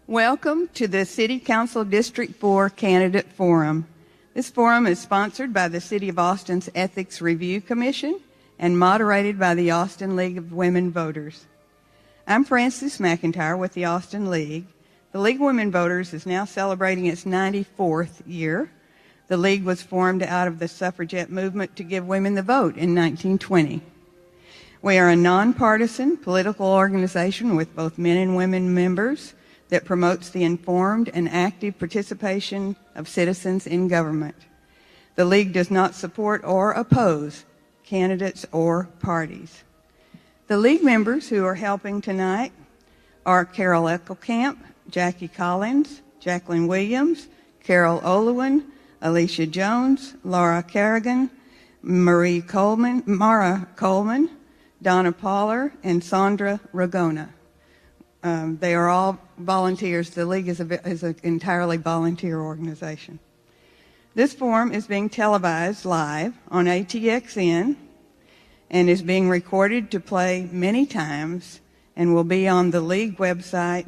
Welcome to the City Council District 4 Candidate Forum. This forum is sponsored by the City of Austin's Ethics Review Commission and moderated by the Austin League of Women Voters. I'm Frances McIntyre with the Austin League. The League of Women Voters is now celebrating its 94th year. The League was formed out of the suffragette movement to give women the vote in 1920. We are a nonpartisan political organization with both men and women members that promotes the informed and active participation of citizens in government. The League does not support or oppose candidates or parties. The League members who are helping tonight are Carol Eckelkamp, Jackie Collins, Jacqueline Williams, Carol Olewin, Alicia Jones, Laura Kerrigan, Mara Coleman, Donna Poller, and Sandra Ragona. They are all volunteers. The League is an entirely volunteer organization. This forum is being televised live on ATXN and is being recorded to play many times and will be on the League website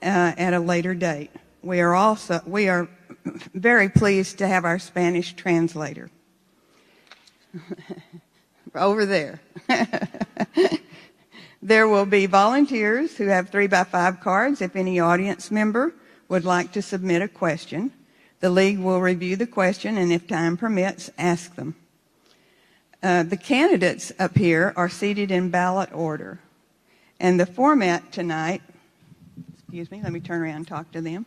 at a later date. We are very pleased to have our Spanish translator over there. There will be volunteers who have 3x5 cards if any audience member would like to submit a question. The League will review the question and, if time permits, ask them. The candidates up here are seated in ballot order. And the format tonight, excuse me, let me turn around and talk to them.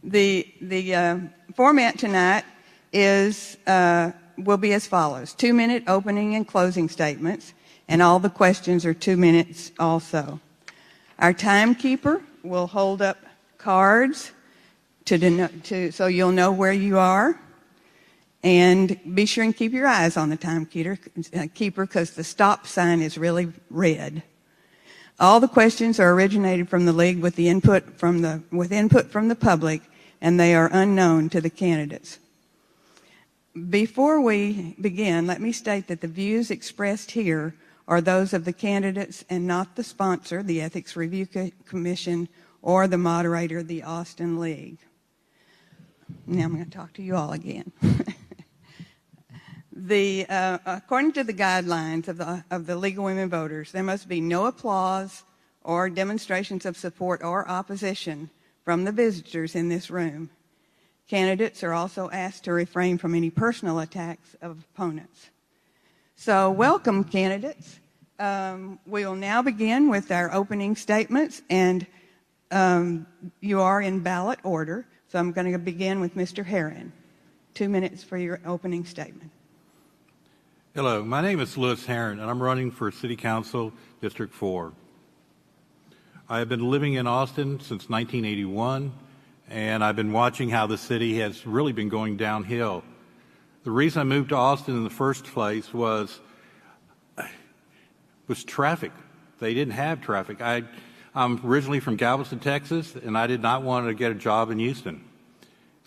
The format tonight will be as follows: 2-minute opening and closing statements, and all the questions are 2 minutes also. Our timekeeper will hold up cards so you'll know where you are, and be sure and keep your eyes on the timekeeper because the stop sign is really red. All the questions are originated from the League with input from the public, and they are unknown to the candidates. Before we begin, let me state that the views expressed here are those of the candidates and not the sponsor, the Ethics Review Commission, or the moderator, the Austin League. Now I'm going to talk to you all again. According to the guidelines of the League of Women Voters, there must be no applause or demonstrations of support or opposition from the visitors in this room. Candidates are also asked to refrain from any personal attacks of opponents. So welcome, candidates. We will now begin with our opening statements, and you are in ballot order. So I'm going to begin with Mr. Herrin. 2 minutes for your opening statement. Hello, my name is Louis Herrin, and I'm running for City Council District 4. I have been living in Austin since 1981, and I've been watching how the city has really been going downhill. The reason I moved to Austin in the first place was traffic. They didn't have traffic. I'm originally from Galveston, Texas, and I did not want to get a job in Houston.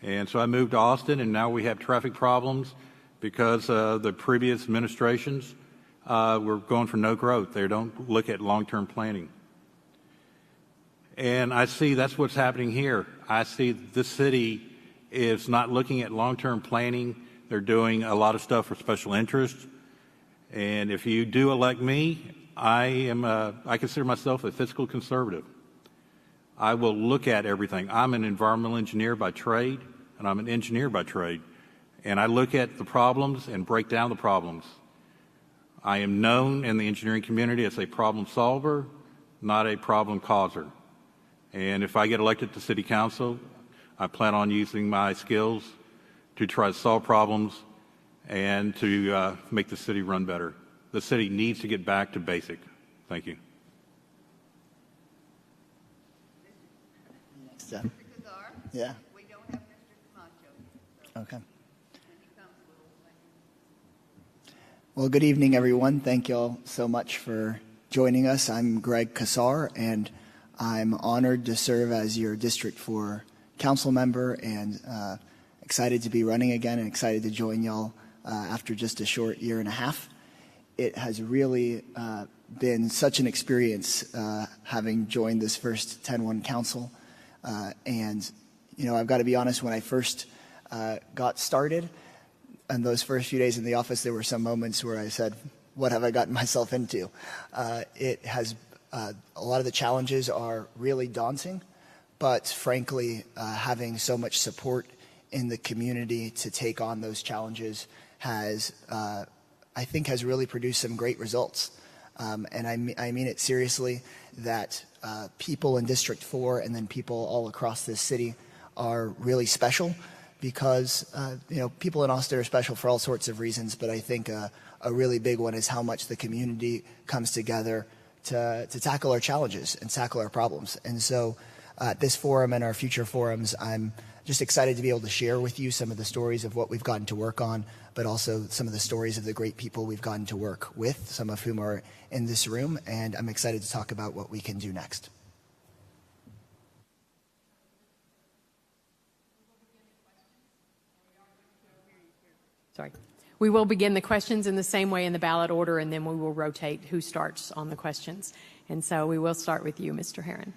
And so I moved to Austin, and now we have traffic problems because the previous administrations were going for no growth. They don't look at long-term planning. And I see that's what's happening here. I see this city is not looking at long-term planning. They're doing a lot of stuff for special interests. And if you do elect me, I consider myself a fiscal conservative. I will look at everything. I'm an environmental engineer by trade, and I'm an engineer by trade. And I look at the problems and break down the problems. I am known in the engineering community as a problem solver, not a problem causer. And if I get elected to City Council, I plan on using my skills to try to solve problems and to make the city run better. The city needs to get back to basic. Thank you. Mr. Casar? Yeah. We don't have Mr. Camacho. Okay. And he comes a little later. Well, good evening, everyone. Thank you all so much for joining us. I'm Greg Casar, and I'm honored to serve as your District 4 council member, and excited to be running again and excited to join y'all after just a short year and a half. It has really been such an experience having joined this first 10-1 council. And, I've got to be honest, when I first got started, and those first few days in the office, there were some moments where I said, what have I gotten myself into? It has, a lot of the challenges are really daunting, but frankly, having so much support in the community to take on those challenges has, I think, has really produced some great results. And I mean it seriously, that people in District 4 and then people all across this city are really special because, people in Austin are special for all sorts of reasons, but I think a really big one is how much the community comes together to tackle our challenges and tackle our problems. And so at this forum and our future forums, I'm just excited to be able to share with you some of the stories of what we've gotten to work on, but also some of the stories of the great people we've gotten to work with, some of whom are in this room, and I'm excited to talk about what we can do next. Sorry. We will begin the questions in the same way in the ballot order, and then we will rotate who starts on the questions. And so we will start with you, Mr. Herrin.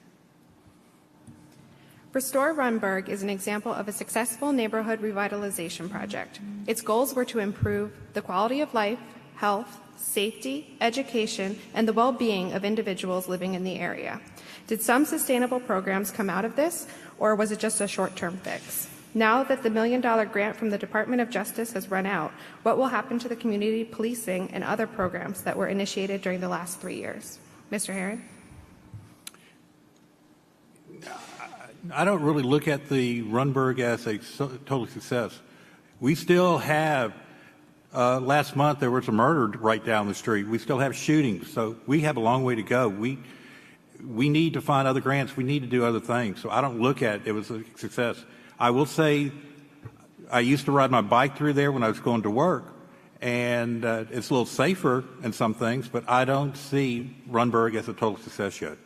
Restore Rundberg is an example of a successful neighborhood revitalization project. Its goals were to improve the quality of life, health, safety, education, and the well-being of individuals living in the area. Did some sustainable programs come out of this, or was it just a short-term fix? Now that the $1 million grant from the Department of Justice has run out, what will happen to the community policing and other programs that were initiated during the last 3 years? Mr. Herrin? I don't really look at the Rundberg as a total success. We still have, last month there was a murder right down the street. We still have shootings, so we have a long way to go. We need to find other grants. We need to do other things. So I don't look at it as a success. I will say I used to ride my bike through there when I was going to work, and it's a little safer in some things, but I don't see Rundberg as a total success yet.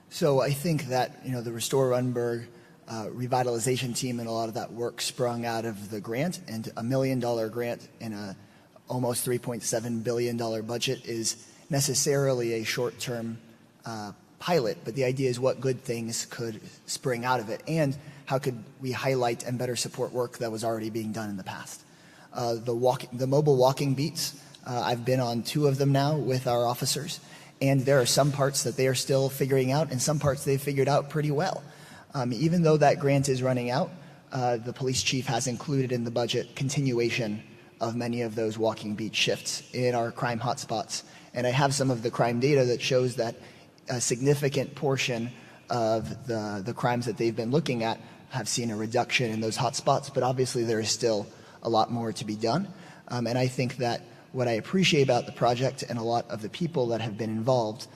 So I think that, the Restore Rundberg revitalization team and a lot of that work sprung out of the grant, and $1 million grant in a almost $3.7 billion budget is necessarily a short-term pilot, but the idea is what good things could spring out of it, and how could we highlight and better support work that was already being done in the past. The mobile walking beats, I've been on 2 of them now with our officers, and there are some parts that they are still figuring out, and some parts they've figured out pretty well. Even though that grant is running out, the police chief has included in the budget continuation of many of those walking beat shifts in our crime hotspots. And I have some of the crime data that shows that a significant portion of the crimes that they've been looking at have seen a reduction in those hotspots, but obviously there is still a lot more to be done. And I think that what I appreciate about the project and a lot of the people that have been involved,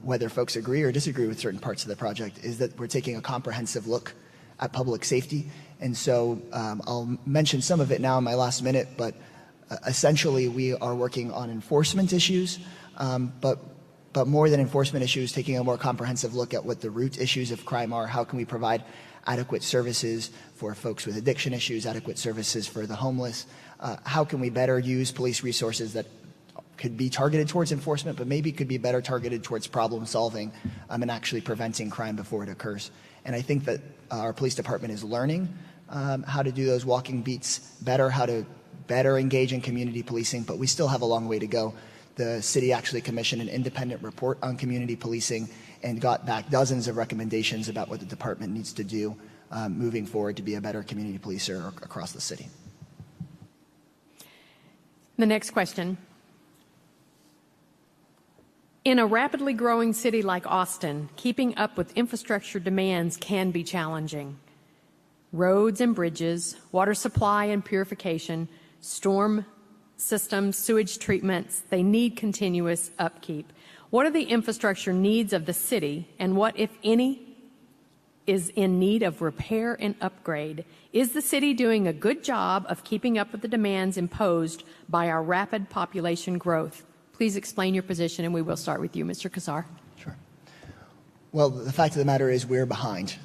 whether folks agree or disagree with certain parts of the project, is that we're taking a comprehensive look at public safety. And so I'll mention some of it now in my last minute, but essentially we are working on enforcement issues, but more than enforcement issues, taking a more comprehensive look at what the root issues of crime are. How can we provide adequate services for folks with addiction issues, adequate services for the homeless? How can we better use police resources that could be targeted towards enforcement, but maybe could be better targeted towards problem solving and actually preventing crime before it occurs? And I think that our police department is learning how to do those walking beats better, how to better engage in community policing, but we still have a long way to go. The city actually commissioned an independent report on community policing and got back dozens of recommendations about what the department needs to do moving forward to be a better community policer across the city. The next question. In a rapidly growing city like Austin, keeping up with infrastructure demands can be challenging. Roads and bridges, water supply and purification, storm systems, sewage treatments, they need continuous upkeep. What are the infrastructure needs of the city, and what, if any, is in need of repair and upgrade? Is the city doing a good job of keeping up with the demands imposed by our rapid population growth? Please explain your position, and we will start with you, Mr. Casar. Sure. Well, the fact of the matter is we're behind.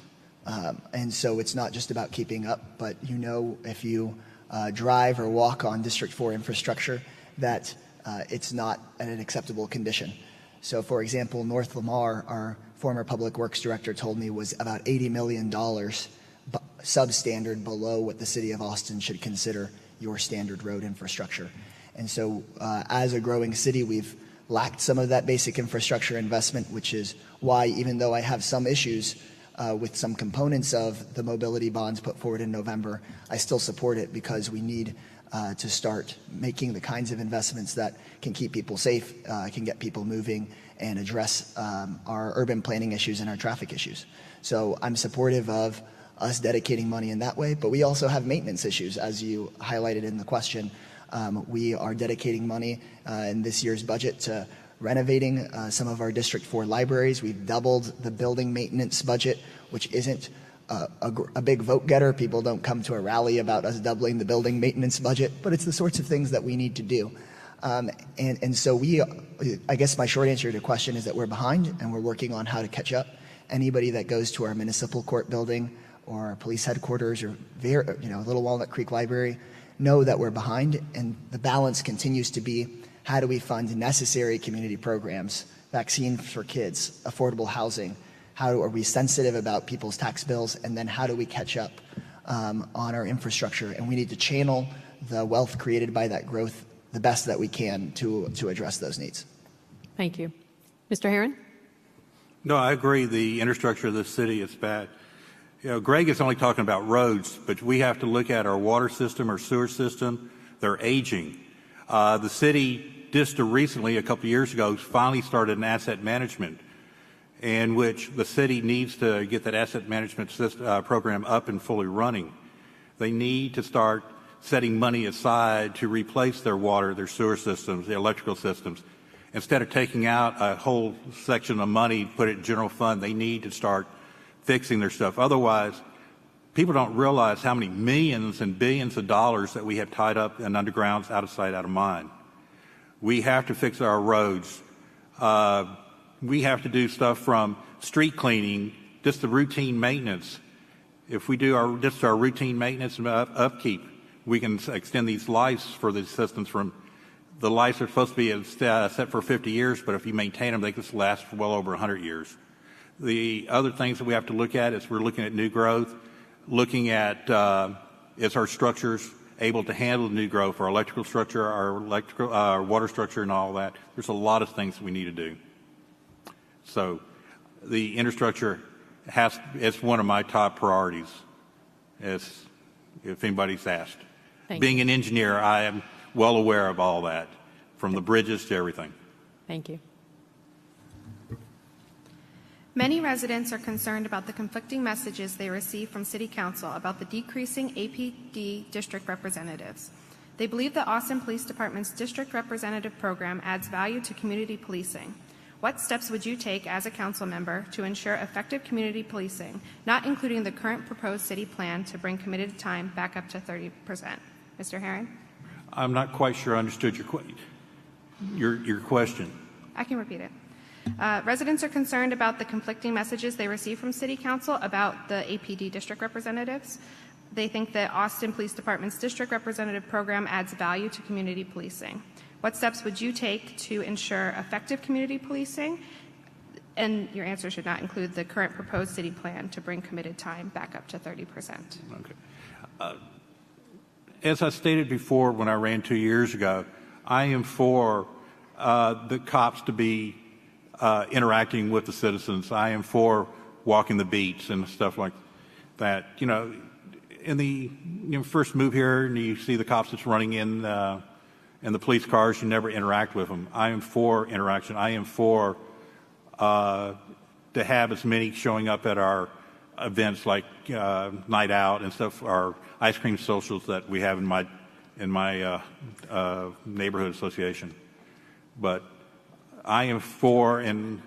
And so it's not just about keeping up, but if you drive or walk on District 4 infrastructure, that it's not in an acceptable condition. So, for example, North Lamar, our former Public Works Director, told me was about $80 million substandard below what the City of Austin should consider your standard road infrastructure. And so as a growing city, we've lacked some of that basic infrastructure investment, which is why, even though I have some issues with some components of the mobility bonds put forward in November, I still support it, because we need to start making the kinds of investments that can keep people safe, can get people moving, and address our urban planning issues and our traffic issues. So I'm supportive of us dedicating money in that way, but we also have maintenance issues, as you highlighted in the question. We are dedicating money in this year's budget to renovating some of our District 4 libraries. We've doubled the building maintenance budget, which isn't a big vote getter. People don't come to a rally about us doubling the building maintenance budget, but it's the sorts of things that we need to do. And so I guess my short answer to the question is that we're behind, and we're working on how to catch up. Anybody that goes to our municipal court building or our police headquarters or Little Walnut Creek Library know that we're behind, and the balance continues to be, how do we fund necessary community programs, vaccines for kids, affordable housing? How are we sensitive about people's tax bills? And then how do we catch up on our infrastructure? And we need to channel the wealth created by that growth the best that we can to address those needs. Thank you. Mr. Herrin? No, I agree. The infrastructure of the city is bad. Greg is only talking about roads, but we have to look at our water system, our sewer system. They're aging. The city just recently, a couple of years ago, finally started an asset management, in which the city needs to get that asset management program up and fully running. They need to start setting money aside to replace their water, their sewer systems, the electrical systems. Instead of taking out a whole section of money, put it in general fund, they need to start fixing their stuff. Otherwise, people don't realize how many millions and billions of dollars that we have tied up in undergrounds, out of sight, out of mind. We have to fix our roads. We have to do stuff from street cleaning, just the routine maintenance. If we do our routine maintenance and upkeep, we can extend these lives for the systems. From the lives are supposed to be set for 50 years, but if you maintain them, they can last for well over 100 years. The other things that we have to look at is we're looking at new growth, looking at is our structures able to handle new growth, our electrical structure, our water structure, and all that. There's a lot of things that we need to do. So the infrastructure it's one of my top priorities, if anybody's asked. Being an engineer, I am well aware of all that, from the bridges to everything. Thank you. Many residents are concerned about the conflicting messages they receive from City Council about the decreasing APD District Representatives. They believe that Austin Police Department's District Representative program adds value to community policing. What steps would you take as a council member to ensure effective community policing, not including the current proposed city plan to bring committed time back up to 30%? Mr. Herrin? I'm not quite sure I understood your question. I can repeat it. Residents are concerned about the conflicting messages they receive from City Council about the APD District Representatives. They think that Austin Police Department's District Representative program adds value to community policing. What steps would you take to ensure effective community policing? And your answer should not include the current proposed city plan to bring committed time back up to 30%. Okay. As I stated before when I ran 2 years ago, I am for the cops to be interacting with the citizens. I am for walking the beats and stuff like that. In the first move here, and you see the cops that's running in the police cars, you never interact with them. I am for interaction. I am for to have as many showing up at our events like night out and stuff, our ice cream socials that we have in my neighborhood association. But I am for, and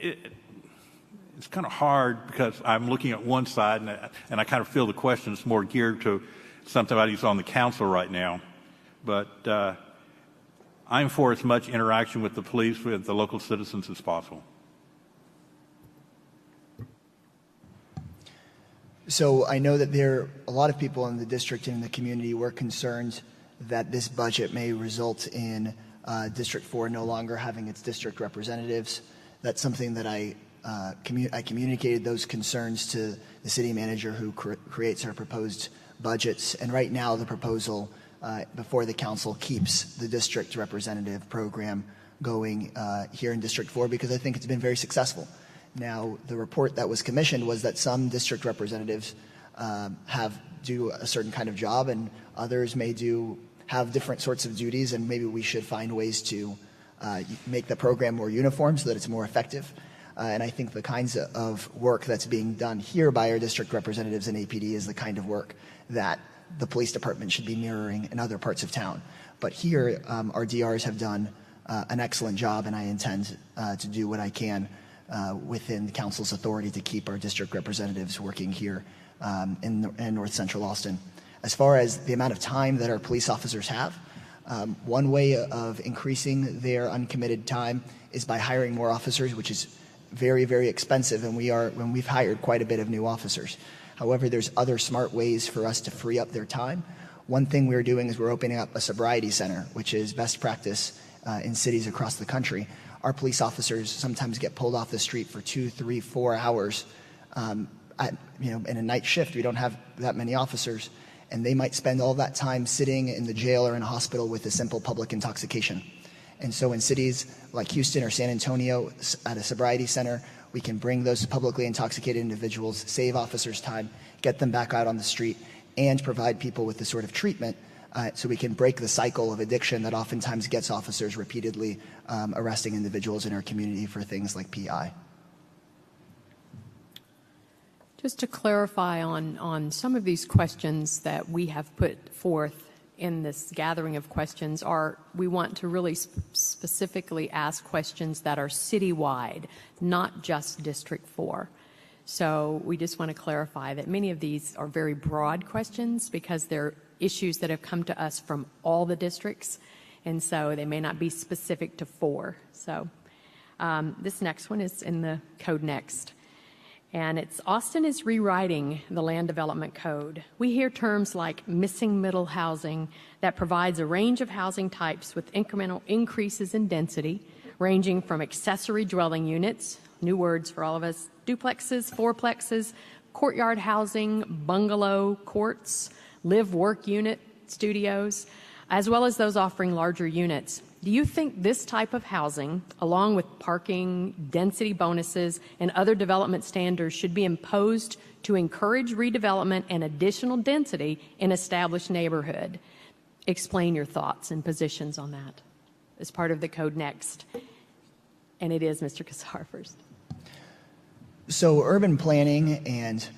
it's kind of hard because I'm looking at one side, and I kind of feel the question is more geared to somebody who's on the council right now. But I'm for as much interaction with the police, with the local citizens as possible. So I know that a lot of people in the district and in the community were concerned that this budget may result in District 4 no longer having its district representatives. That's something that I communicated those concerns to the city manager who creates our proposed budgets. And right now the proposal before the council keeps the district representative program going here in District 4 because I think it's been very successful. Now, the report that was commissioned was that some district representatives do a certain kind of job and others may have different sorts of duties, and maybe we should find ways to make the program more uniform so that it's more effective. And I think the kinds of work that's being done here by our district representatives in APD is the kind of work that the police department should be mirroring in other parts of town. But here, our DRs have done an excellent job, and I intend to do what I can within the council's authority to keep our district representatives working here in North Central Austin. As far as the amount of time that our police officers have, one way of increasing their uncommitted time is by hiring more officers, which is very, very expensive, and we've hired quite a bit of new officers. However, there's other smart ways for us to free up their time. One thing we're doing is we're opening up a sobriety center, which is best practice in cities across the country. Our police officers sometimes get pulled off the street for 2, 3, 4 hours. In a night shift, we don't have that many officers, and they might spend all that time sitting in the jail or in a hospital with a simple public intoxication. And so in cities like Houston or San Antonio, at a sobriety center, we can bring those publicly intoxicated individuals, save officers time, get them back out on the street, and provide people with the sort of treatment so we can break the cycle of addiction that oftentimes gets officers repeatedly arresting individuals in our community for things like PI. Just to clarify on some of these questions that we have put forth in this gathering of questions, we want to really specifically ask questions that are citywide, not just District 4. So we just want to clarify that many of these are very broad questions because they're issues that have come to us from all the districts, and so they may not be specific to 4. So this next one is in the CodeNext. And it's Austin is rewriting the land development code. We hear terms like missing middle housing that provides a range of housing types with incremental increases in density, ranging from accessory dwelling units, new words for all of us, duplexes, fourplexes, courtyard housing, bungalow, courts, live-work unit studios, as well as those offering larger units. Do you think this type of housing, along with parking, density bonuses, and other development standards, should be imposed to encourage redevelopment and additional density in established neighborhood? Explain your thoughts and positions on that as part of the CodeNext. And it is Mr. Casar first. So urban planning and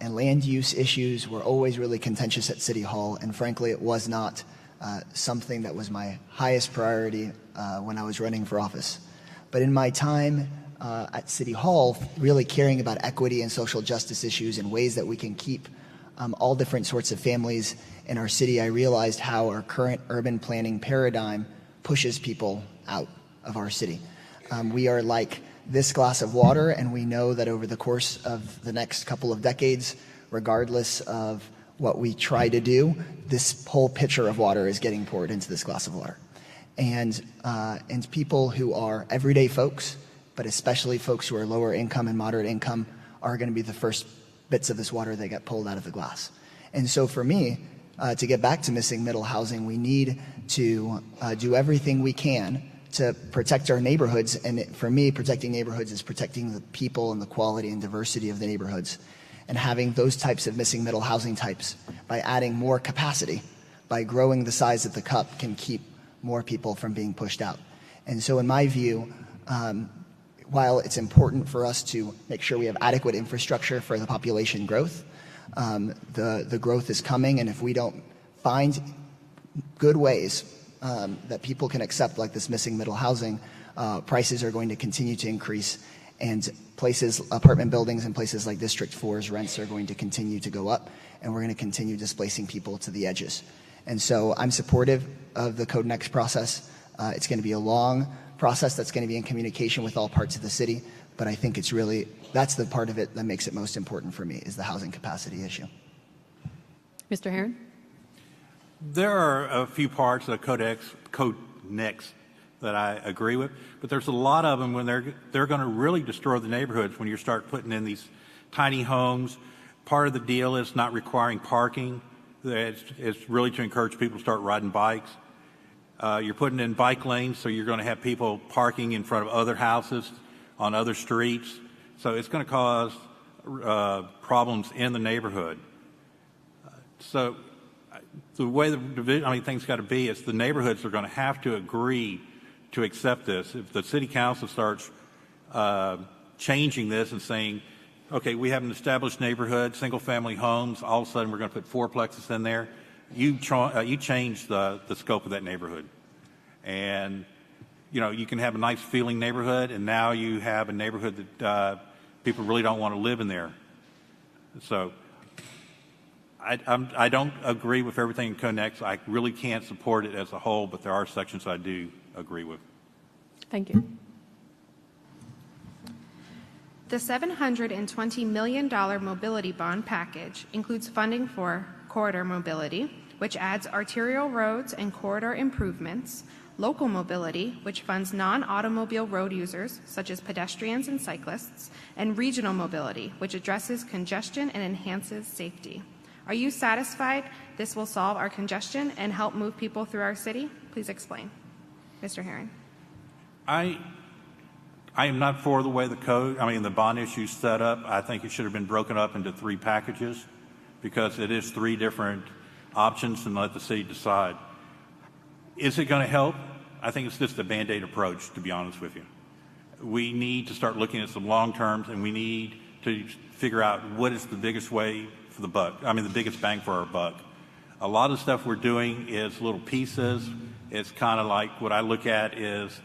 land use issues were always really contentious at City Hall, and frankly, it was not something that was my highest priority when I was running for office. But in my time at City Hall, really caring about equity and social justice issues and ways that we can keep all different sorts of families in our city, I realized how our current urban planning paradigm pushes people out of our city. We are like this glass of water, and we know that over the course of the next couple of decades, regardless of what we try to do, this whole pitcher of water is getting poured into this glass of water. And people who are everyday folks, but especially folks who are lower income and moderate income, are going to be the first bits of this water that get pulled out of the glass. And so for me, to get back to missing middle housing, we need to do everything we can to protect our neighborhoods. And for me, protecting neighborhoods is protecting the people and the quality and diversity of the neighborhoods. And having those types of missing middle housing types, by adding more capacity, by growing the size of the cup, can keep more people from being pushed out. And so in my view, while it's important for us to make sure we have adequate infrastructure for the population growth, the growth is coming, and if we don't find good ways that people can accept, like this missing middle housing, prices are going to continue to increase, and apartment buildings in places like District 4's rents are going to continue to go up, and we're going to continue displacing people to the edges. And so I'm supportive of the CodeNext process. It's going to be a long process that's going to be in communication with all parts of the city, but I think it's really, that's the part of it that makes it most important for me, is the housing capacity issue. Mr. Herrin? There are a few parts of CodeNext that I agree with, but there's a lot of them when they're going to really destroy the neighborhoods when you start putting in these tiny homes. Part of the deal is not requiring parking. It's really to encourage people to start riding bikes. You're putting in bike lanes, so you're going to have people parking in front of other houses on other streets. So it's going to cause problems in the neighborhood. So the way the division, things got to be is the neighborhoods are going to have to agree to accept this. If the city council starts changing this and saying, okay, we have an established neighborhood, single-family homes, all of a sudden we're going to put fourplexes in there, you change the scope of that neighborhood. And, you can have a nice feeling neighborhood, and now you have a neighborhood that people really don't want to live in there. So I don't agree with everything in CodeNext. I really can't support it as a whole, but there are sections I do agree with. Thank you. The $720 million mobility bond package includes funding for corridor mobility, which adds arterial roads and corridor improvements, local mobility, which funds non-automobile road users, such as pedestrians and cyclists, and regional mobility, which addresses congestion and enhances safety. Are you satisfied this will solve our congestion and help move people through our city? Please explain. Mr. Herrin. I am not for the way the bond issue is set up. I think it should have been broken up into 3 packages because it is 3 different options, and let the city decide. Is it going to help? I think it's just a Band-Aid approach, to be honest with you. We need to start looking at some long terms, and we need to figure out what is the biggest way for the buck. The biggest bang for our buck. A lot of stuff we're doing is little pieces. It's kind of like what I look at is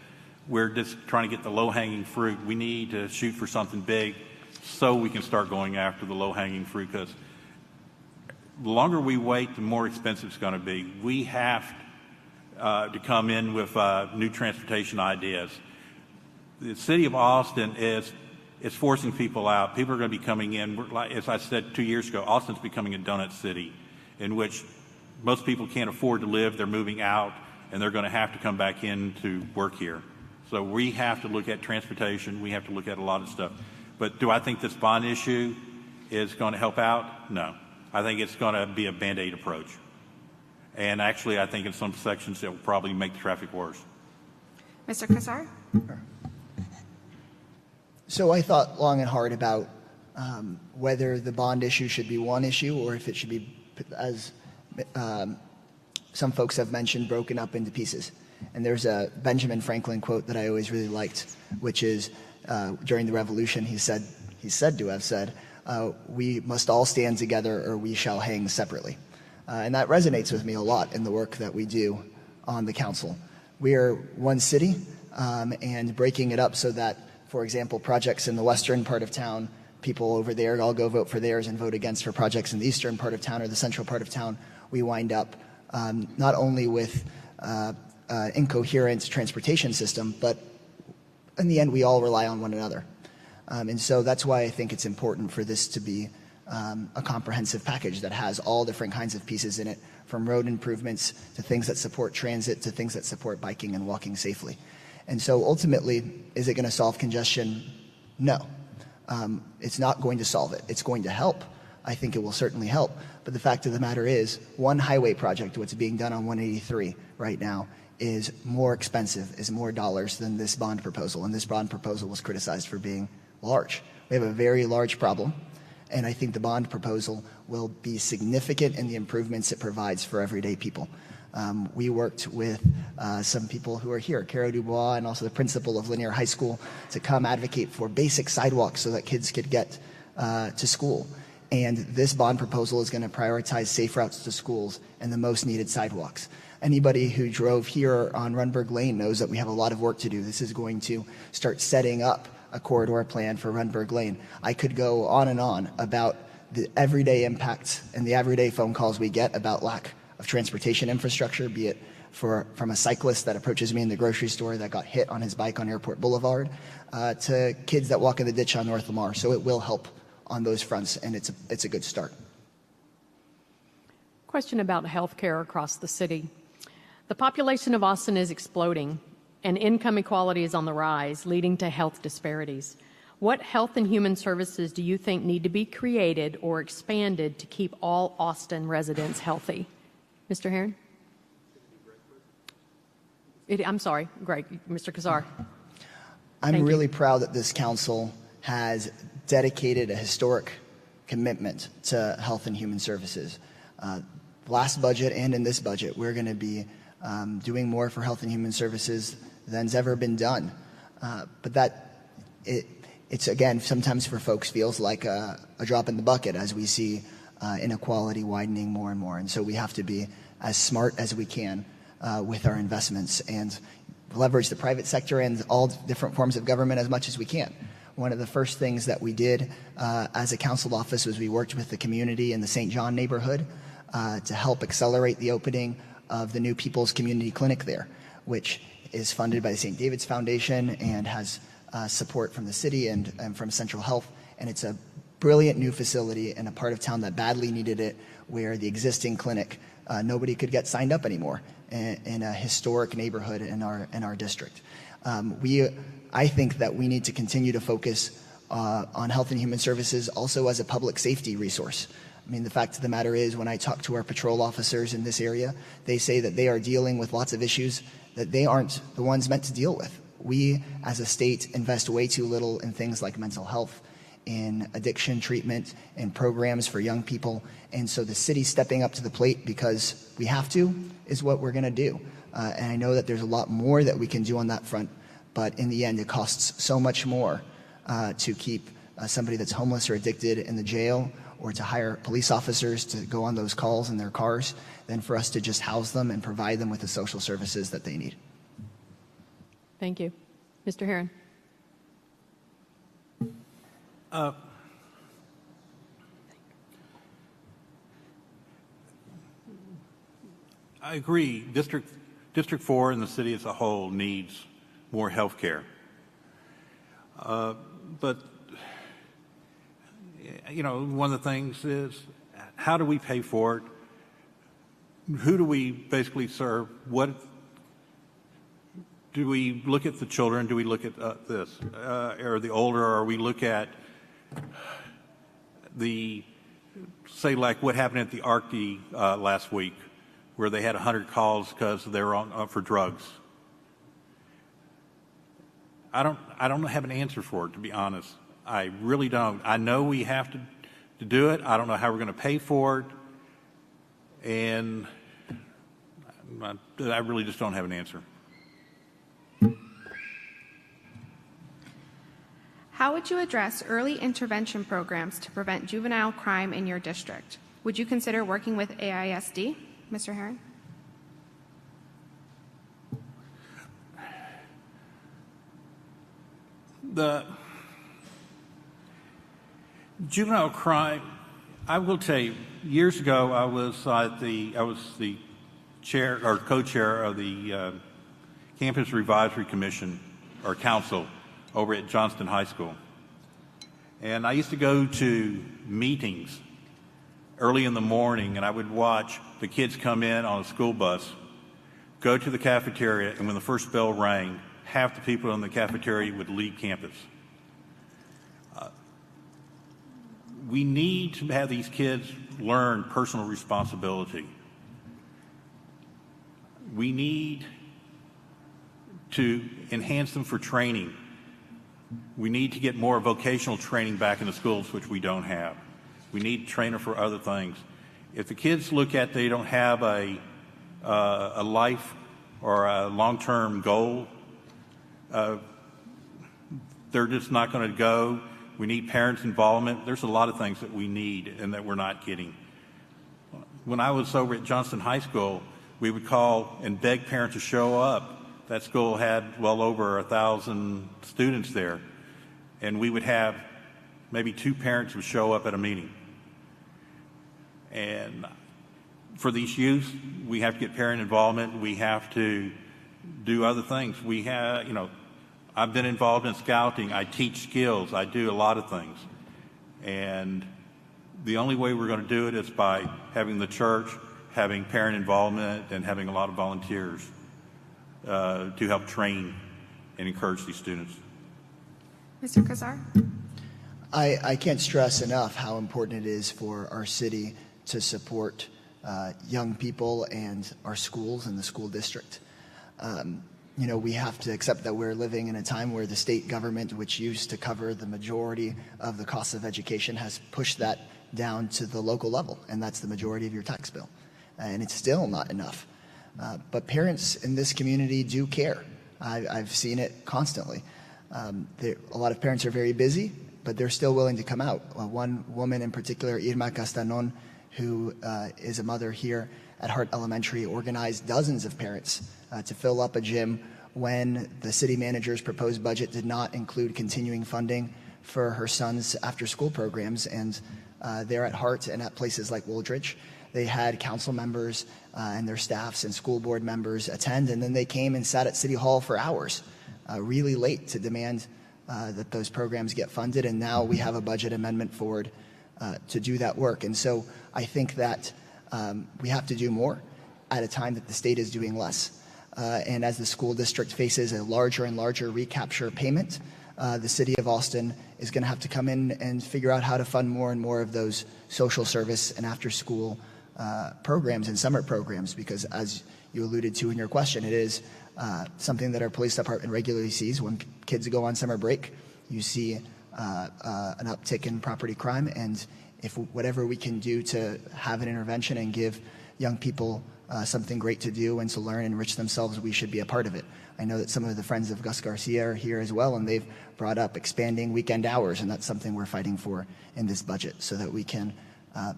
we're just trying to get the low-hanging fruit. We need to shoot for something big so we can start going after the low-hanging fruit, because the longer we wait, the more expensive it's going to be. We have to come in with new transportation ideas. The city of Austin is forcing people out. People are going to be coming in. As I said 2 years ago, Austin's becoming a donut city in which most people can't afford to live. They're moving out, and they're going to have to come back in to work here. So we have to look at transportation. We have to look at a lot of stuff. But do I think this bond issue is going to help out? No. I think it's going to be a Band-Aid approach. And actually, I think in some sections it will probably make the traffic worse. Mr. Casar? So I thought long and hard about whether the bond issue should be one issue or if it should be, as some folks have mentioned, broken up into pieces. And there's a Benjamin Franklin quote that I always really liked, which is during the Revolution, he's said to have said, we must all stand together or we shall hang separately. And that resonates with me a lot in the work that we do on the council. We are one city, and breaking it up so that, for example, projects in the western part of town, people over there all go vote for theirs and vote against for projects in the eastern part of town or the central part of town, we wind up not only with incoherent transportation system, but in the end we all rely on one another. And so that's why I think it's important for this to be a comprehensive package that has all different kinds of pieces in it, from road improvements to things that support transit to things that support biking and walking safely. And so ultimately, is it going to solve congestion? No. It's not going to solve it. It's going to help. I think it will certainly help. But the fact of the matter is, one highway project, what's being done on 183 right now, is more expensive, is more dollars than this bond proposal. And this bond proposal was criticized for being large. We have a very large problem. And I think the bond proposal will be significant in the improvements it provides for everyday people. We worked with some people who are here, Caro Dubois, and also the principal of Linear High School, to come advocate for basic sidewalks so that kids could get to school. And this bond proposal is going to prioritize safe routes to schools and the most needed sidewalks. Anybody who drove here on Rundberg Lane knows that we have a lot of work to do. This is going to start setting up a corridor plan for Rundberg Lane. I could go on and on about the everyday impacts and the everyday phone calls we get about lack of transportation infrastructure, be it from a cyclist that approaches me in the grocery store that got hit on his bike on Airport Boulevard, to kids that walk in the ditch on North Lamar. So it will help on those fronts, and it's a good start. Question about healthcare across the city. The population of Austin is exploding, and income equality is on the rise, leading to health disparities. What health and human services do you think need to be created or expanded to keep all Austin residents healthy? Mr. Herrin? I'm sorry, Greg, Mr. Casar. I'm really proud that this council has dedicated a historic commitment to health and human services. Last budget and in this budget, we're going to be doing more for health and human services than's ever been done. But it's again, sometimes for folks feels like a drop in the bucket as we see inequality widening more and more. And so we have to be as smart as we can with our investments and leverage the private sector and all different forms of government as much as we can. One of the first things that we did as a council office was we worked with the community in the St. John neighborhood to help accelerate the opening of the new People's Community Clinic there, which is funded by the St. David's Foundation and has support from the city and from Central Health. And it's a brilliant new facility in a part of town that badly needed it, where the existing clinic, nobody could get signed up anymore in a historic neighborhood in our district. I think that we need to continue to focus on health and human services also as a public safety resource. I mean, the fact of the matter is, when I talk to our patrol officers in this area, they say that they are dealing with lots of issues that they aren't the ones meant to deal with. We, as a state, invest way too little in things like mental health, in addiction treatment, and programs for young people. And so the city stepping up to the plate because we have to is what we're going to do. And I know that there's a lot more that we can do on that front, but in the end, it costs so much more to keep somebody that's homeless or addicted in the jail, or to hire police officers to go on those calls in their cars, than for us to just house them and provide them with the social services that they need. Thank you. Mr. Herrin. I agree. District 4 and the city as a whole needs more health care. But you know, one of the things is, how do we pay for it? Who do we basically serve? What do we look at? The children? Do we look at this, or the older? Or we look at say like what happened at the ARCD last week, where they had 100 calls because they were on for drugs? I don't have an answer for it, to be honest. I really don't. I know we have to do it. I don't know how we're going to pay for it. And I really just don't have an answer. How would you address early intervention programs to prevent juvenile crime in your district? Would you consider working with AISD, Mr. Herrin? The juvenile crime, I will tell you, years ago I was the chair or co-chair of the Campus Advisory Commission or Council over at Johnston High School. And I used to go to meetings early in the morning, and I would watch the kids come in on a school bus, go to the cafeteria, and when the first bell rang, half the people in the cafeteria would leave campus. We need to have these kids learn personal responsibility. We need to enhance them for training. We need to get more vocational training back in the schools, which we don't have. We need trainer for other things. If the kids look at they don't have a life or a long-term goal, they're just not going to go. We need parents' involvement. There's a lot of things that we need and that we're not getting. When I was over at Johnston High School, we would call and beg parents to show up. That school had well over 1,000 students there. And we would have maybe 2 parents would show up at a meeting. And for these youth, we have to get parent involvement. We have to do other things. We have, I've been involved in scouting. I teach skills. I do a lot of things. And the only way we're going to do it is by having the church, having parent involvement, and having a lot of volunteers to help train and encourage these students. Mr. Casar? I can't stress enough how important it is for our city to support young people and our schools and the school district. We have to accept that we're living in a time where the state government, which used to cover the majority of the cost of education, has pushed that down to the local level, and that's the majority of your tax bill. And it's still not enough. But parents in this community do care. I've seen it constantly. A lot of parents are very busy, but they're still willing to come out. One woman in particular, Irma Castanon, who is a mother here at Hart Elementary, organized dozens of parents to fill up a gym when the city manager's proposed budget did not include continuing funding for her son's after-school programs. And there at Hart and at places like Wooldridge, they had council members and their staffs and school board members attend, and then they came and sat at City Hall for hours, really late, to demand that those programs get funded. And now we have a budget amendment forward to do that work. And so I think that we have to do more at a time that the state is doing less. And as the school district faces a larger and larger recapture payment, the city of Austin is going to have to come in and figure out how to fund more and more of those social service and after-school programs and summer programs, because as you alluded to in your question, it is something that our police department regularly sees. When kids go on summer break, you see an uptick in property crime, and if whatever we can do to have an intervention and give young people something great to do and to learn and enrich themselves, we should be a part of it. I know that some of the friends of Gus Garcia are here as well, and they've brought up expanding weekend hours, and that's something we're fighting for in this budget, so that we can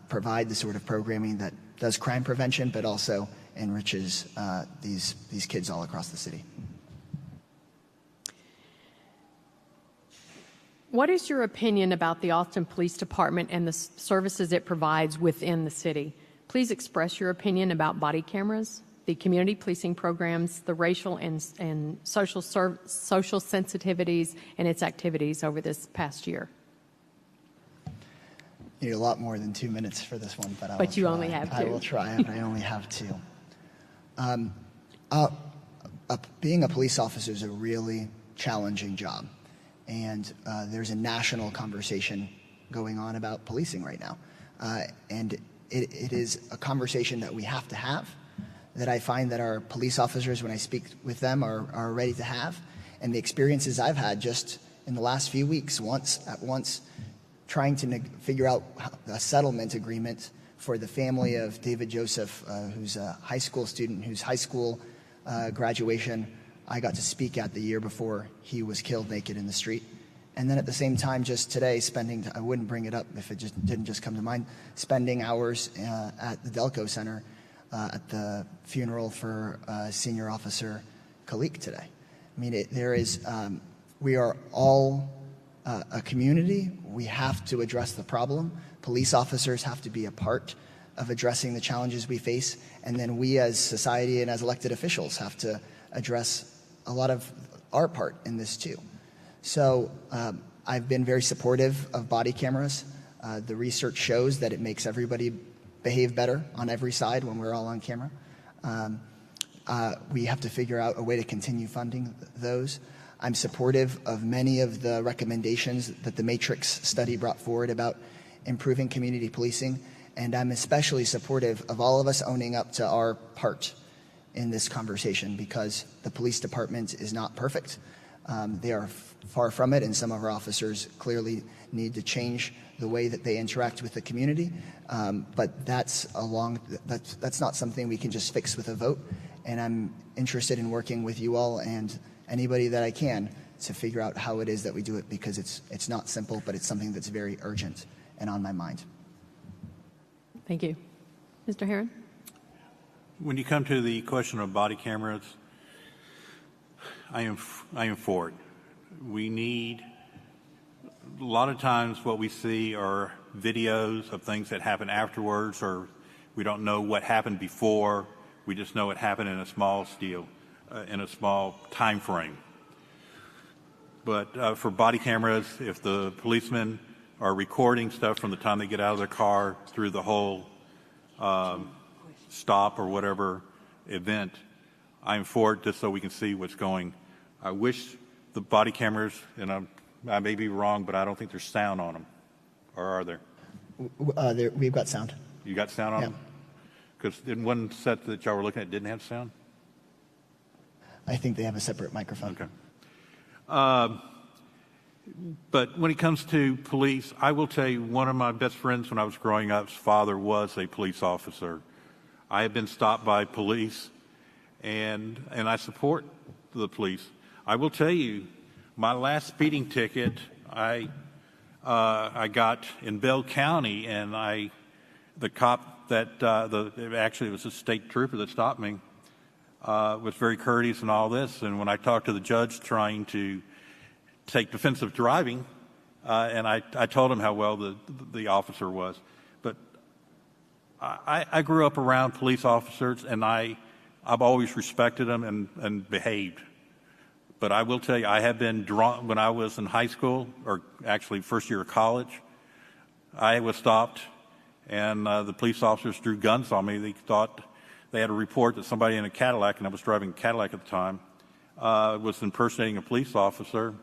provide the sort of programming that does crime prevention but also enriches these kids all across the city. What is your opinion about the Austin Police Department and the services it provides within the city? Please express your opinion about body cameras, the community policing programs, the racial and social sensitivities, and its activities over this past year. You need a lot more than 2 minutes for this one, but But you only have 2. I will try, but I only have 2. Being a police officer is a really challenging job, and there's a national conversation going on about policing right now, and it is a conversation that we have to have, that I find that our police officers, when I speak with them, are ready to have. And the experiences I've had just in the last few weeks, at once trying to figure out a settlement agreement for the family of David Joseph, who's a high school student whose high school graduation I got to speak at the year before he was killed naked in the street. And then at the same time, just today, I wouldn't bring it up if it didn't just come to mind, spending hours at the Delco Center at the funeral for senior officer Khalik today. I mean, we are all a community. We have to address the problem. Police officers have to be a part of addressing the challenges we face. And then we as society and as elected officials have to address a lot of our part in this too. So I've been very supportive of body cameras. The research shows that it makes everybody behave better on every side when we're all on camera. We have to figure out a way to continue funding those. I'm supportive of many of the recommendations that the Matrix study brought forward about improving community policing, and I'm especially supportive of all of us owning up to our part in this conversation, because the police department is not perfect. They are far from it, and some of our officers clearly need to change the way that they interact with the community. But that's not something we can just fix with a vote. And I'm interested in working with you all and anybody that I can to figure out how it is that we do it, because it's not simple, but it's something that's very urgent and on my mind. Thank you. Mr. Herrin? When you come to the question of body cameras, I am for it. We need, a lot of times what we see are videos of things that happen afterwards, or We don't know what happened before. We just know it happened in a small scale, in a small time frame. But for body cameras, if the policemen are recording stuff from the time they get out of their car through the whole stop or whatever event, I'm for it just so we can see what's going. I wish the body cameras, and I may be wrong, but I don't think there's sound on them. Or are there? We've got sound. You got sound on them? Because in one set that y'all were looking at didn't have sound? I think they have a separate microphone. Okay. But when it comes to police, I will tell you, one of my best friends when I was growing up's father was a police officer. I have been stopped by police, and I support the police. I will tell you, my last speeding ticket I got in Bell County, and the cop that actually it was a state trooper that stopped me, was very courteous and all this. And when I talked to the judge trying to take defensive driving, and I told him how well the officer was. But I grew up around police officers, and I've always respected them and behaved. But I will tell you, I have been drawn when I was in high school, or actually first year of college. I was stopped, and the police officers drew guns on me. They thought they had a report that somebody in a Cadillac, and I was driving a Cadillac at the time, was impersonating a police officer.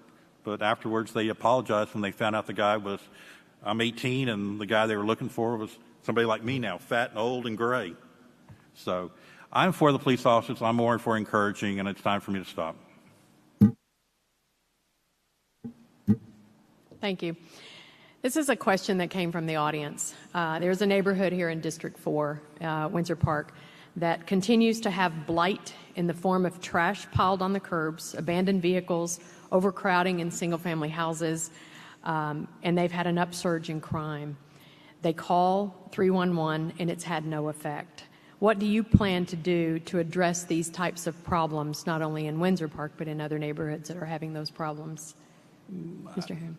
But afterwards, they apologized when they found out the guy was, I'm 18, and the guy they were looking for was somebody like me now, fat and old and gray. So I'm for the police officers. I'm more for encouraging, and it's time for me to stop. Thank you. This is a question that came from the audience. There's a neighborhood here in District 4, Windsor Park, that continues to have blight in the form of trash piled on the curbs, abandoned vehicles, overcrowding in single-family houses, and they've had an upsurge in crime. They call 311, and it's had no effect. What do you plan to do to address these types of problems, not only in Windsor Park, but in other neighborhoods that are having those problems? Mr. Herrin.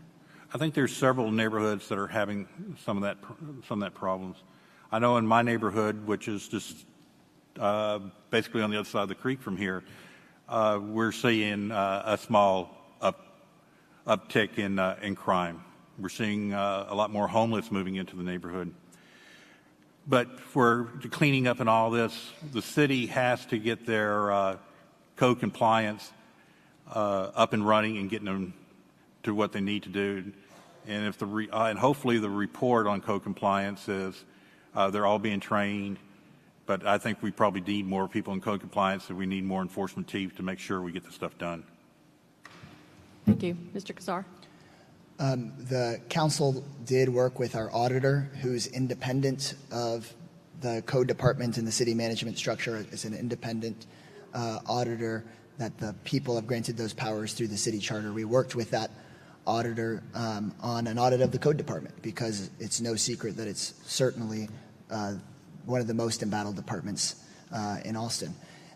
I think there's several neighborhoods that are having some of that problems. I know in my neighborhood, which is just basically on the other side of the creek from here, we're seeing a small uptick in crime. We're seeing a lot more homeless moving into the neighborhood. But for the cleaning up and all this, the city has to get their code compliance up and running and getting them to what they need to do. And if and hopefully the report on code compliance is they're all being trained. But I think we probably need more people in code compliance, and we need more enforcement teams to make sure we get this stuff done. Thank you. Mr. Casar. The council did work with our auditor, who's independent of the code department and the city management structure. It's an independent auditor that the people have granted those powers through the city charter. We worked with that auditor on an audit of the code department, because it's no secret that it's certainly one of the most embattled departments in Austin.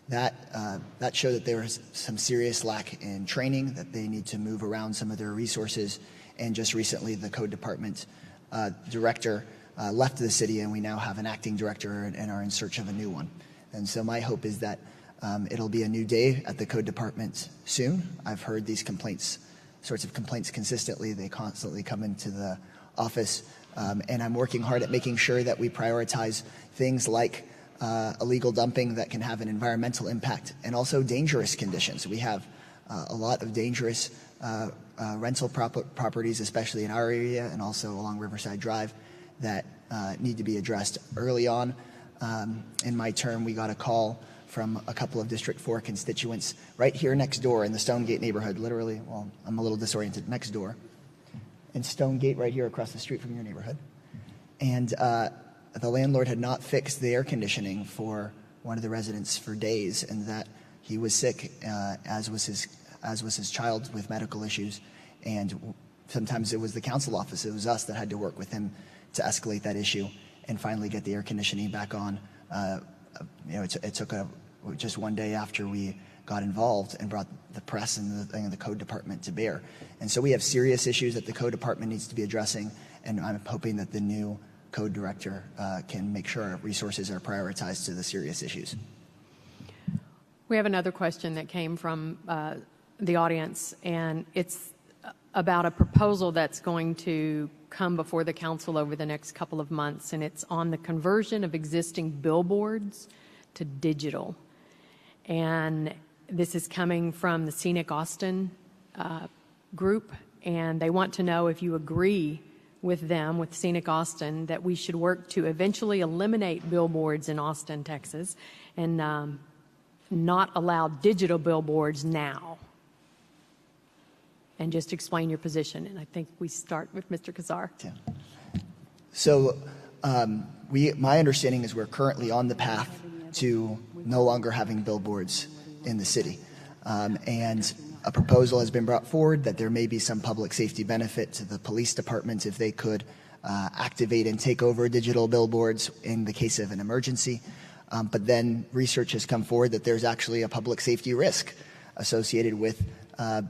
That showed that there was some serious lack in training, that they need to move around some of their resources, and just recently the code department director left the city, and we now have an acting director and are in search of a new one. And so my hope is that it'll be a new day at the code department soon. I've heard these sorts of complaints consistently. They constantly come into the office, and I'm working hard at making sure that we prioritize things like illegal dumping that can have an environmental impact, and also dangerous conditions. We have a lot of dangerous rental properties, especially in our area and also along Riverside Drive, that need to be addressed early on. In my term, we got a call from a couple of District 4 constituents right here next door in the Stonegate neighborhood, literally, well, I'm a little disoriented, next door, in Stonegate right here across the street from your neighborhood. And the landlord had not fixed the air conditioning for one of the residents for days, and that he was sick, as was his child with medical issues. And sometimes it was the council office, it was us that had to work with him to escalate that issue and finally get the air conditioning back on. It took just one day after we got involved and brought the press and the code department to bear. And so we have serious issues that the code department needs to be addressing, and I'm hoping that the new code director can make sure our resources are prioritized to the serious issues. We have another question that came from the audience, and it's about a proposal that's going to come before the council over the next couple of months, and it's on the conversion of existing billboards to digital. And this is coming from the Scenic Austin group, and they want to know if you agree with them, with Scenic Austin, that we should work to eventually eliminate billboards in Austin, Texas, and not allow digital billboards now. And just explain your position. And I think we start with Mr. Casar. Yeah. So my understanding is we're currently on the path to no longer having billboards in the city. And a proposal has been brought forward that there may be some public safety benefit to the police department if they could activate and take over digital billboards in the case of an emergency. But then research has come forward that there's actually a public safety risk associated with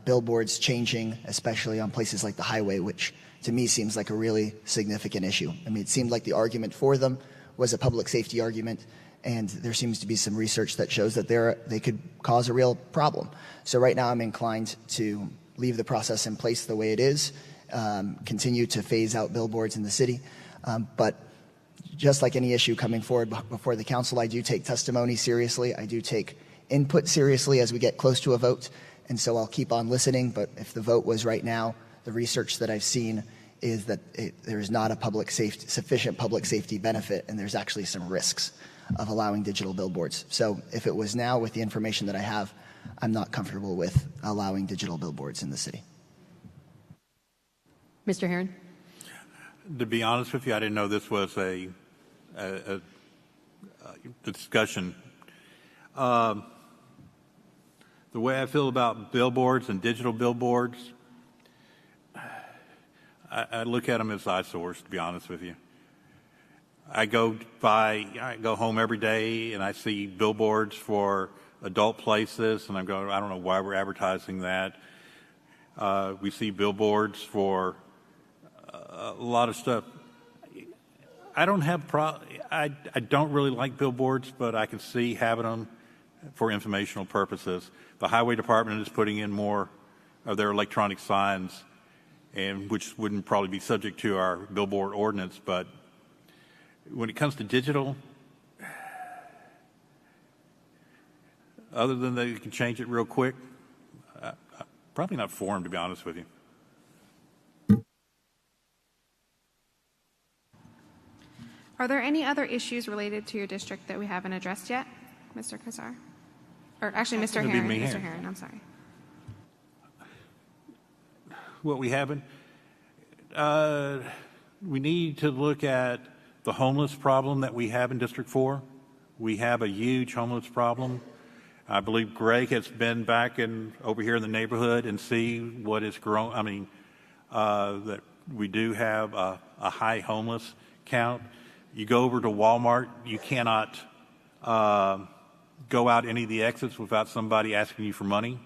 billboards changing, especially on places like the highway, which to me seems like a really significant issue. I mean, it seemed like the argument for them was a public safety argument, and there seems to be some research that shows that they could cause a real problem. So right now I'm inclined to leave the process in place the way it is, continue to phase out billboards in the city. But just like any issue coming forward before the council, I do take testimony seriously. I do take input seriously as we get close to a vote. And so I'll keep on listening, but if the vote was right now, the research that I've seen is that there is not a sufficient public safety benefit, and there's actually some risks of allowing digital billboards. So if it was now, with the information that I have, I'm not comfortable with allowing digital billboards in the city. Mr. Herrin? To be honest with you, I didn't know this was a discussion. The way I feel about billboards and digital billboards, I look at them as eyesores, to be honest with you. I go home every day and I see billboards for adult places, and I'm going, I don't know why we're advertising that. We see billboards for a lot of stuff. I don't really like billboards, but I can see having them for informational purposes. The highway department is putting in more of their electronic signs, and which wouldn't probably be subject to our billboard ordinance. But when it comes to digital, other than they can change it real quick, probably not for them, to be honest with you. Are there any other issues related to your district that we haven't addressed yet, Mr. Casar? Or actually, Mr. Herrin. Mr. Herrin, I'm sorry. What we haven't, we need to look at the homeless problem that we have in District 4. We have a huge homeless problem. I believe Greg has been back over here in the neighborhood and see what is growing. I mean, that we do have a high homeless count. You go over to Walmart, you cannot go out any of the exits without somebody asking you for money.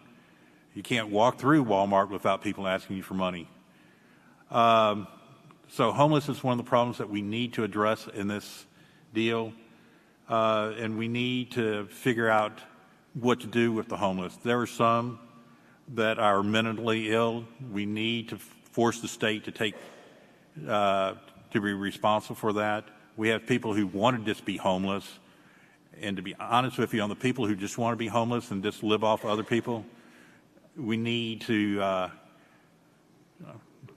You can't walk through Walmart without people asking you for money. So homeless is one of the problems that we need to address in this deal, and we need to figure out what to do with the homeless. There are some that are mentally ill. We need to force the state to to be responsible for that. We have people who want to just be homeless, and to be honest with you, on the people who just want to be homeless and just live off other people, we need to,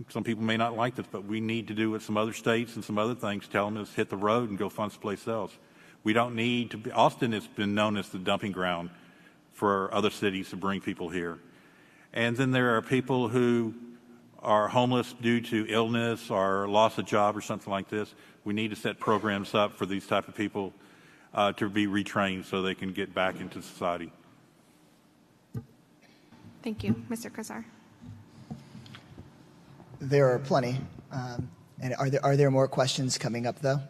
some people may not like this, but we need to do what some other states and some other things tell them is hit the road and go find someplace else. We don't need to be, Austin has been known as the dumping ground for other cities to bring people here. And then there are people who are homeless due to illness or loss of job or something like this. We need to set programs up for these type of people to be retrained so they can get back into society. Thank you. Mr. Casar. There are plenty. And are there more questions coming up, though?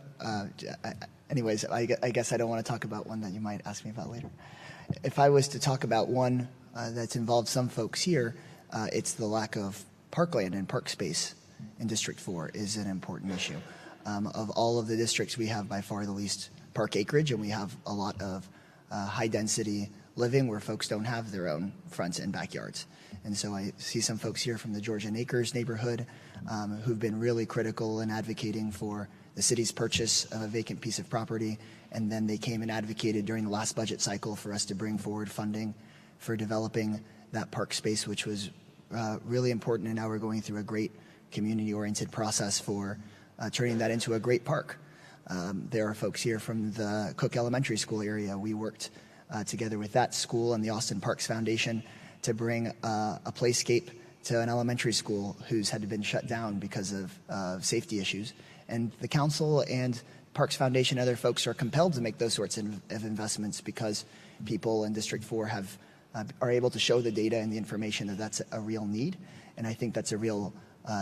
Anyways, I guess I don't want to talk about one that you might ask me about later. If I was to talk about one that's involved some folks here, it's the lack of parkland and park space in District 4 is an important issue. Of all of the districts, we have by far the least park acreage, and we have a lot of high-density living where folks don't have their own fronts and backyards. And so I see some folks here from the Georgian Acres neighborhood who've been really critical in advocating for the city's purchase of a vacant piece of property, and then they came and advocated during the last budget cycle for us to bring forward funding for developing that park space, which was really important, and now we're going through a great community-oriented process for turning that into a great park. There are folks here from the Cook Elementary School area. We worked together with that school and the Austin Parks Foundation to bring a playscape to an elementary school who's had been shut down because of safety issues. And the council and Parks Foundation and other folks are compelled to make those sorts of investments because people in District 4 are able to show the data and the information that that's a real need. And I think that's a real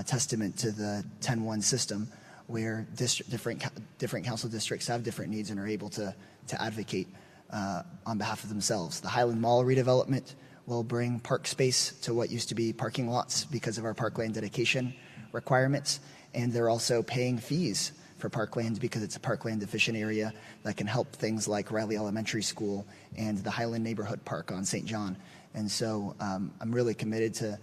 testament to the 10-1 system, where different council districts have different needs and are able to advocate on behalf of themselves. The Highland Mall redevelopment will bring park space to what used to be parking lots because of our parkland dedication requirements, and they're also paying fees for parkland because it's a parkland deficient area that can help things like Riley Elementary School and the Highland Neighborhood Park on St. John. And so I'm really committed to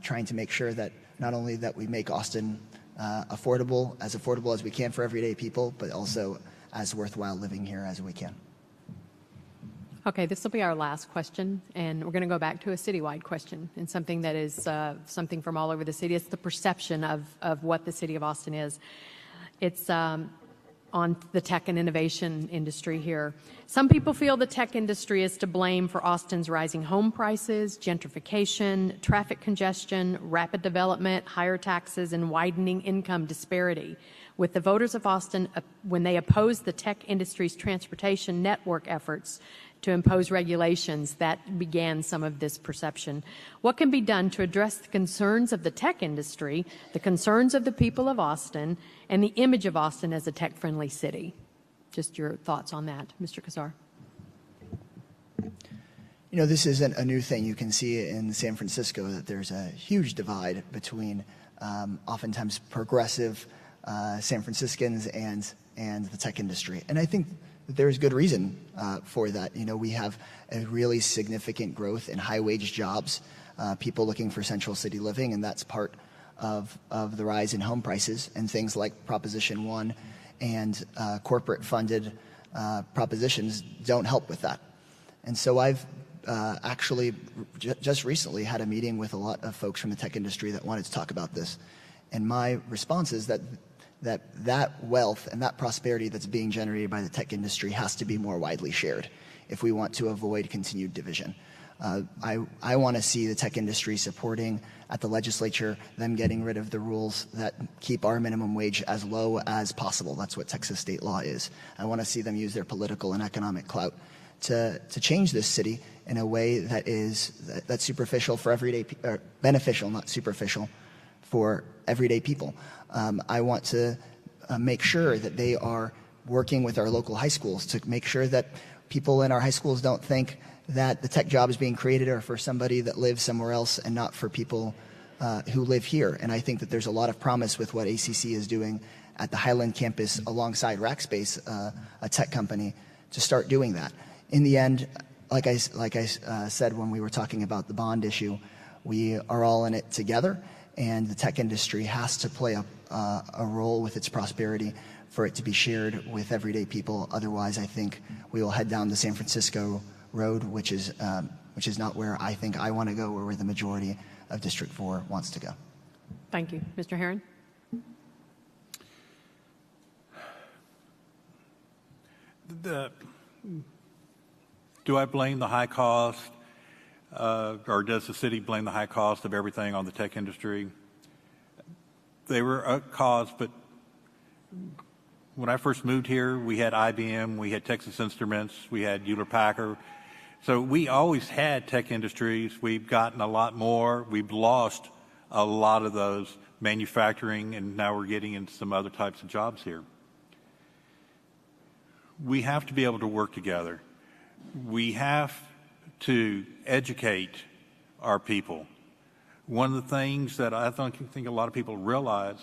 trying to make sure that not only that we make Austin affordable as we can for everyday people, but also as worthwhile living here as we can. Okay, this will be our last question, and we're going to go back to a citywide question, and something that is something from all over the city. It's the perception of what the city of Austin is. It's on the tech and innovation industry here. Some people feel the tech industry is to blame for Austin's rising home prices, gentrification, traffic congestion, rapid development, higher taxes, and widening income disparity. With the voters of Austin, when they opposed the tech industry's transportation network efforts to impose regulations, that began some of this perception. What can be done to address the concerns of the tech industry, the concerns of the people of Austin, and the image of Austin as a tech-friendly city? Just your thoughts on that, Mr. Casar. You know, this isn't a new thing. You can see in San Francisco that there's a huge divide between oftentimes progressive San Franciscans and the tech industry. And I think there's good reason for that. You know, we have a really significant growth in high-wage jobs, people looking for central city living, and that's part of the rise in home prices, and things like Proposition 1 and corporate-funded propositions don't help with that. And so I've actually just recently had a meeting with a lot of folks from the tech industry that wanted to talk about this. And my response is that wealth and that prosperity that's being generated by the tech industry has to be more widely shared if we want to avoid continued division. I want to see the tech industry supporting at the legislature them getting rid of the rules that keep our minimum wage as low as possible. That's what Texas state law is. I want to see them use their political and economic clout to change this city in a way that's superficial for everyday beneficial, not superficial, for everyday people. I want to make sure that they are working with our local high schools to make sure that people in our high schools don't think that the tech jobs being created are for somebody that lives somewhere else and not for people who live here. And I think that there's a lot of promise with what ACC is doing at the Highland campus alongside Rackspace, a tech company, to start doing that. In the end, like I said when we were talking about the bond issue, we are all in it together, and the tech industry has to play a role with its prosperity for it to be shared with everyday people. Otherwise, I think we will head down the San Francisco road, which is not where I think I want to go, or where the majority of District 4 wants to go. Thank you. Mr. Herrin? Do I blame the high cost, or does the city blame the high cost of everything on the tech industry? They were a cause, but when I first moved here, we had IBM, we had Texas Instruments, we had Hewlett-Packard. So we always had tech industries. We've gotten a lot more. We've lost a lot of those manufacturing, and now we're getting into some other types of jobs here. We have to be able to work together. We have to educate our people. One of the things that I think a lot of people realize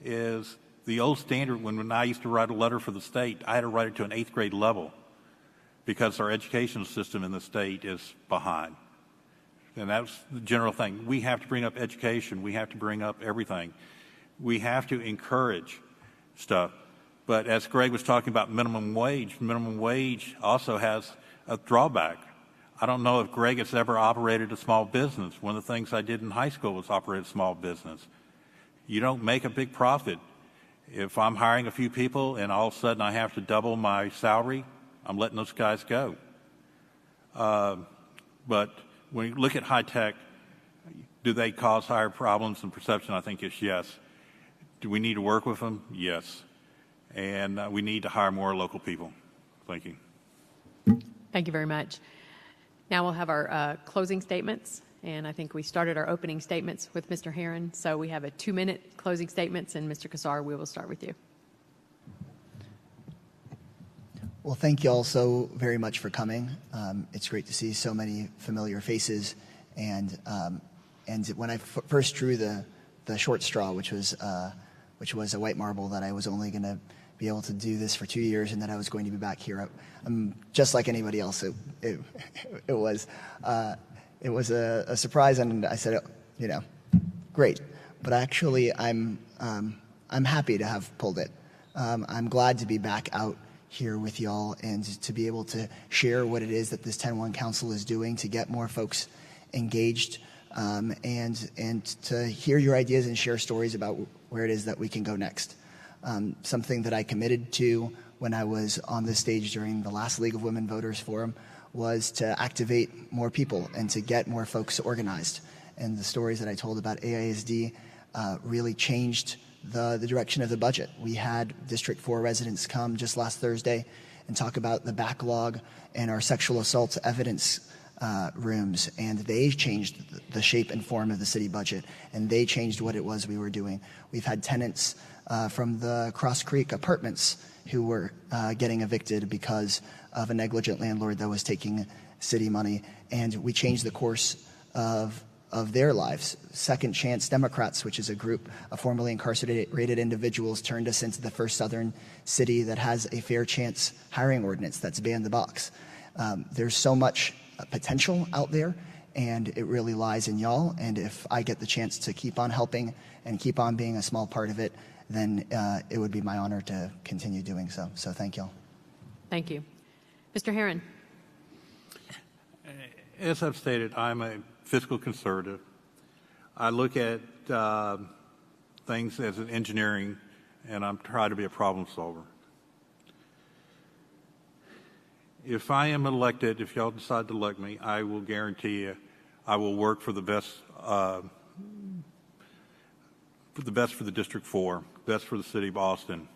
is The old standard, when I used to write a letter for the state, I had to write it to an 8th grade level because our educational system in the state is behind. And that's the general thing. We have to bring up education. We have to bring up everything. We have to encourage stuff. But as Greg was talking about minimum wage also has a drawback. I don't know if Greg has ever operated a small business. One of the things I did in high school was operate a small business. You don't make a big profit. If I'm hiring a few people and all of a sudden I have to double my salary, I'm letting those guys go. But when you look at high tech, do they cause higher problems and perception? I think it's yes. Do we need to work with them? Yes. And we need to hire more local people. Thank you. Thank you very much. Now we'll have our closing statements. And I think we started our opening statements with Mr. Herrin. So we have a 2-minute closing statements. And Mr. Casar, we will start with you. Well, thank you all so very much for coming. It's great to see so many familiar faces. And when I first drew the short straw, which was a white marble that I was only going to be able to do this for 2 years and that I was going to be back here, I'm just like anybody else. It was a surprise, and I said, great. But actually, I'm happy to have pulled it. I'm glad to be back out here with y'all and to be able to share what it is that this 10-1 Council is doing to get more folks engaged and to hear your ideas and share stories about where it is that we can go next. Something that I committed to when I was on this stage during the last League of Women Voters Forum was to activate more people and to get more folks organized. And the stories that I told about AISD really changed the direction of the budget. We had District 4 residents come just last Thursday and talk about the backlog in our sexual assault evidence rooms, and they changed the shape and form of the city budget, and they changed what it was we were doing. We've had tenants from the Cross Creek apartments who were getting evicted because of a negligent landlord that was taking city money, and we changed the course of their lives. Second Chance Democrats, which is a group of formerly incarcerated individuals, turned us into the first southern city that has a fair chance hiring ordinance that's banned the box. There's so much potential out there, and it really lies in y'all. And if I get the chance to keep on helping and keep on being a small part of it, then it would be my honor to continue doing so. So thank y'all. Thank you. Mr. Herrin. As I've stated, I'm a fiscal conservative. I look at things as an engineering, and I'm trying to be a problem solver. If I am elected, if y'all decide to elect me, I will guarantee you I will work for the best for the District 4, best for the City of Austin.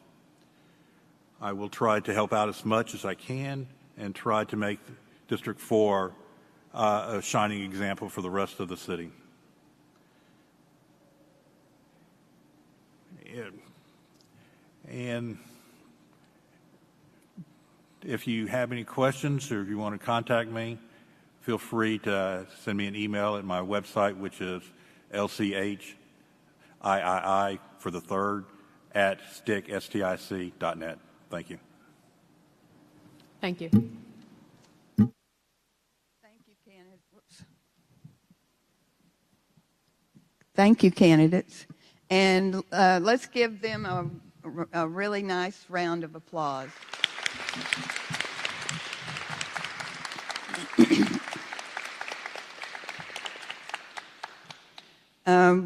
I will try to help out as much as I can and try to make District 4 a shining example for the rest of the city. And if you have any questions or if you want to contact me, feel free to send me an email at my website, which is lchiii for the third at stic.net. Thank you. Thank you. Thank you, candidates. And let's give them a really nice round of applause.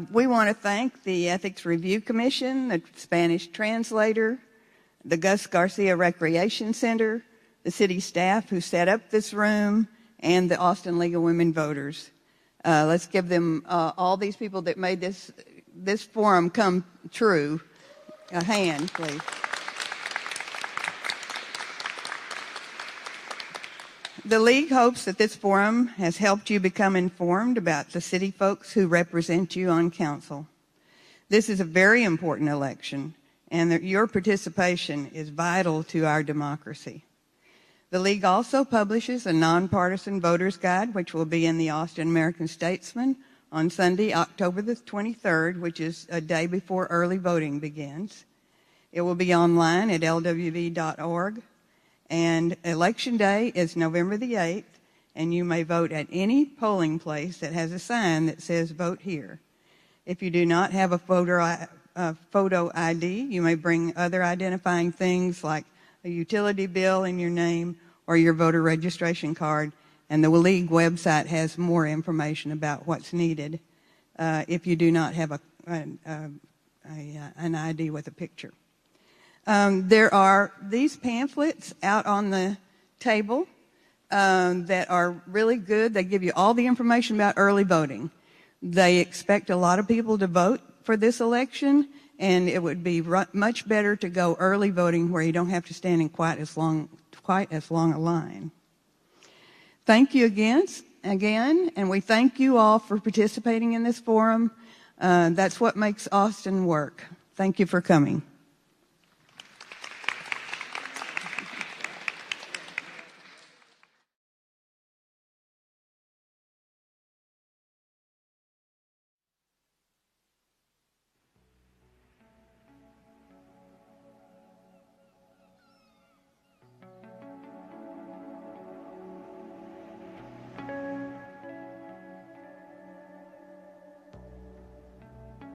We want to thank the Ethics Review Commission, the Spanish translator, the Gus Garcia Recreation Center, the city staff who set up this room, and the Austin League of Women Voters. Let's give them, all these people that made this forum come true, a hand, please. The League hopes that this forum has helped you become informed about the city folks who represent you on council. This is a very important election, and your participation is vital to our democracy. The League also publishes a nonpartisan voters guide, which will be in the Austin American Statesman on Sunday, October the 23rd, which is a day before early voting begins. It will be online at lwv.org. And Election Day is November the 8th, and you may vote at any polling place that has a sign that says vote here. If you do not have a photo ID, you may bring other identifying things like a utility bill in your name or your voter registration card, and the league website has more information about what's needed if you do not have an ID with a picture. There are these pamphlets out on the table that are really good. They give you all the information about early voting. They expect a lot of people to vote for this election, and it would be much better to go early voting where you don't have to stand in quite as long a line. Thank you again, and we thank you all for participating in this forum. That's what makes Austin work. Thank you for coming.